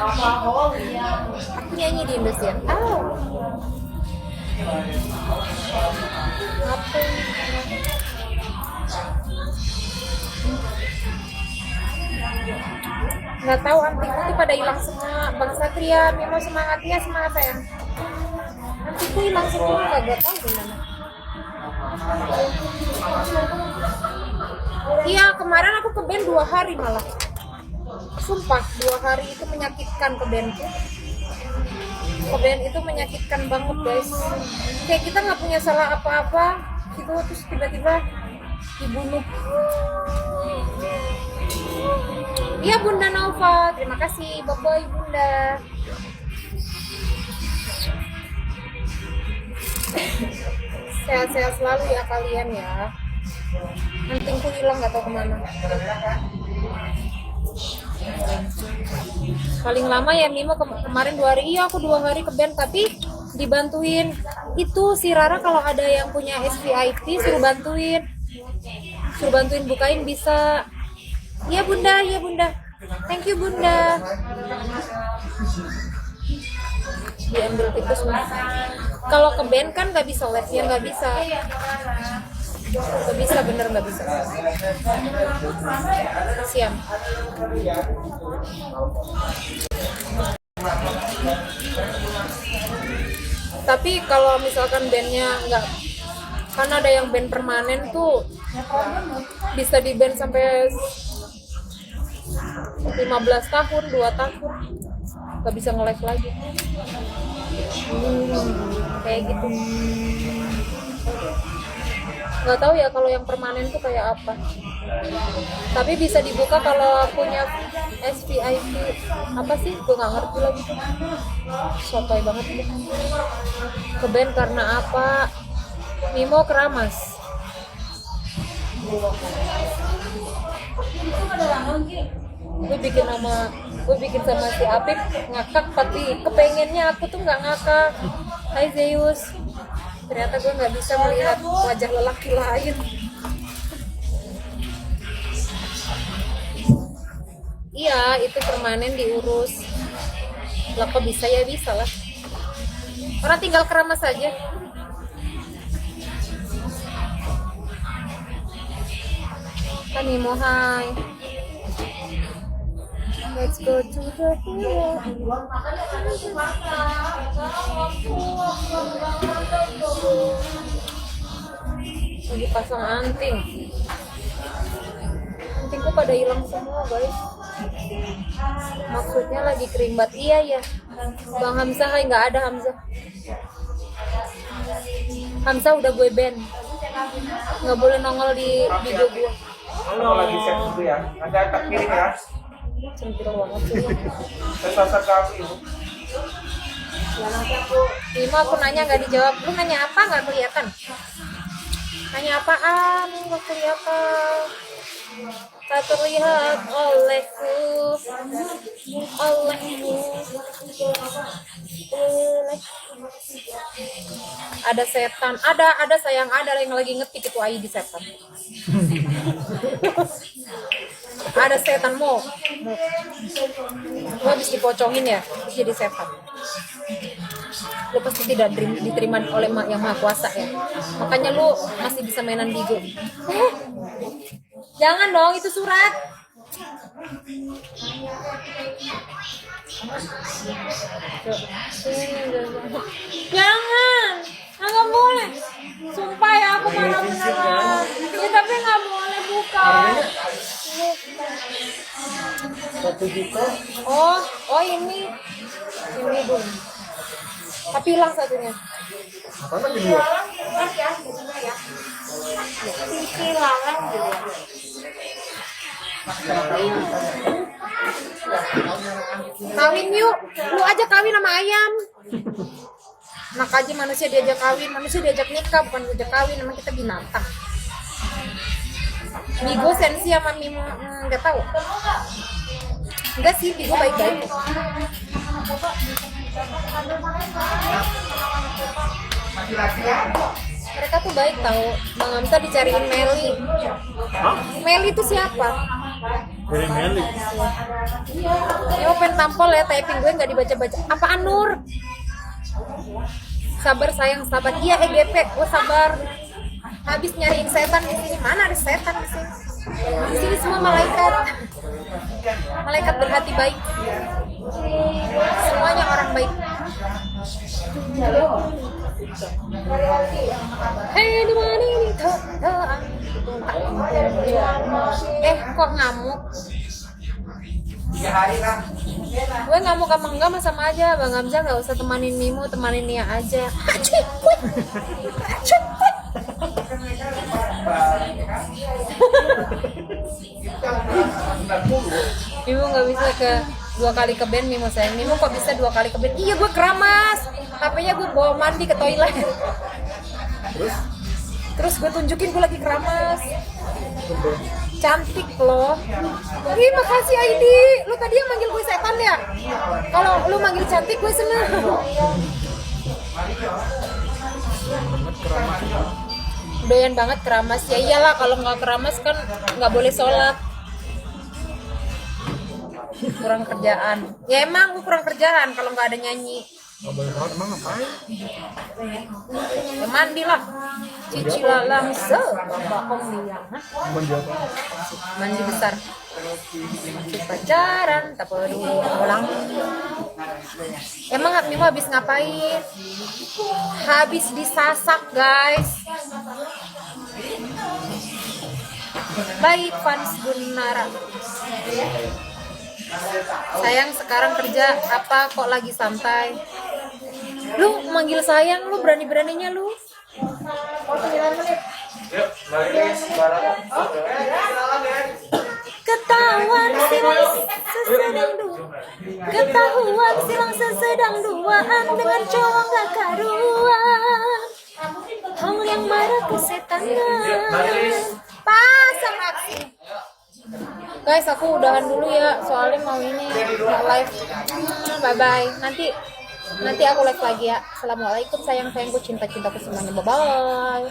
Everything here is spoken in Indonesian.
Aku nyanyi di Indosiar. Apa? Nggak tahu, antingku tuh pada hilang semua. Bang Satria, Mimo semangatnya semangat sayang. Antingku hilang semua, nggak tahu gimana. Iya, kemarin aku ke band 2 hari malah. Sumpah, 2 hari itu menyakitkan ke bandku. Ke band itu menyakitkan banget guys. Kayak kita nggak punya salah apa-apa gitu, terus tiba-tiba dibunuh. Iya Bunda Nova, terima kasih Boboy Bunda. Sehat-sehat selalu ya kalian ya. Antingku hilang nggak tahu kemana. Paling lama ya Mimo kemarin 2 hari. Iya aku 2 hari ke band, tapi dibantuin. Itu si Rara kalau ada yang punya SVIP suruh bantuin. Suruh bantuin bukain bisa. Iya Bunda, iya Bunda. Thank you Bunda. Diambil tikus mas. Kalau ke band kan nggak bisa les ya, nggak bisa. Nggak bisa, bener nggak bisa. Siap. Tapi kalau misalkan bandnya nggak, kan ada yang band permanen tuh bisa di band sampai 15 tahun, 2 tahun nggak bisa nge-live lagi. Kayak gitu. Nggak tahu ya kalau yang permanen tuh kayak apa. Tapi bisa dibuka kalau punya SVIP. Apa sih? Gue nggak ngerti lagi. Sotoy banget gitu. Ke band karena apa? Mimo keramas. Gue bikin sama si Apip ngakak, tapi kepengennya aku tuh nggak ngakak. Hai Zeus, ternyata gue nggak bisa melihat wajah lelaki lain. Iya, itu permanen diurus. Lah kok bisa ya, bisa lah. Orang tinggal keramas saja. Kanimo, hai. Let's go to the hill. Lagi pasang anting. Antingku pada hilang semua guys. Maksudnya lagi kerimbat. Iya ya. Bang Hamzah, hai, nggak ada Hamzah. Hamzah udah gue ban. Nggak boleh nongol di video gue. Kalau lagi set dulu ya. Ada tak kirim ya. Cemburu banget tuh. Sesasar kami. Lima aku nanya nggak dijawab. Lu nanya apa nggak kelihatan? Nanya apaan? Nggak kelihatan. Tak terlihat olehku. Ada setan. Ada sayang, ada yang lagi ngetik itu AI di setan. Ada setan mau habis dipocongin ya, jadi setan. Lu pasti tidak diterima oleh yang maha kuasa ya, makanya lu masih bisa mainan Bigo. Jangan dong, itu surat. Jangan, nggak boleh. Sumpah ya, aku marah beneran. Ya, tapi nggak boleh buka. 1 juta. Oh ini dulu. Tapi hilang satunya. Apa lagi dua? Sisi lalang gitu. Kawin yuk, lu aja kawin sama ayam. Enak aja manusia diajak kawin, manusia diajak nikah, bukan diajak kawin. Emang kita binatang. Bigo sensi sama Mimo, nggak tahu. Enggak sih, Bigo baik-baik. Mereka tuh baik tahu. Bang Hamzah dicariin Meli. Meli itu siapa? Dari Meli. Ini open tampol ya, typing gue nggak dibaca-baca. Apaan Nur? Sabar sayang, sabar. Iya EGP, gue sabar. Habis nyariin setan di sini. Mana ada setan di sini? Di sini semua malaikat. Malaikat berhati baik. Semuanya orang baik. Hei, di mana ini? Kok ngamuk? 3 hari lah. Gue ngamuk sama enggak mah sama aja. Bang Hamzah nggak usah temanin Mimo, temanin Nia aja. Mimo nggak bisa ke 2 kali ke band. Mimo sayang, Mimo kok bisa 2 kali ke band? Iya gue keramas, HP-nya gue bawa mandi ke toilet. Terus gue tunjukin gue lagi keramas. Cantik loh. Ih makasih Aidi. Lu tadi yang manggil gue setan ya? Kalau lu manggil cantik gue seneng. Doyan banget keramas. Ya iyalah kalau nggak keramas kan nggak boleh sholat. Kurang kerjaan. Ya emang gue kurang kerjaan kalau nggak ada nyanyi. Nggak boleh sholat emang ngapain? Ya mandi lah. Cici lalang se. Bakong dia. Mandi apa? Mandi besar. Masih pacaran, tak peduli ulang. Emang Mimo habis ngapain? Habis disasak guys. Baik fans Gunara. Sayang sekarang kerja apa kok lagi santai? Lu manggil sayang lu berani-beraninya lu. Yuk, Maris, barang. Ketahuan silang sesedang dua. Ketahuan silang sesedang duaan dengan cowok gak karuan. Hal yang marah kesetanan. Pasang aksi. Guys, aku udahan dulu ya, soalnya mau ini live. Bye bye. Nanti aku live lagi ya. Assalamualaikum sayang-sayangku, cinta-cintaku semuanya. Bye bye.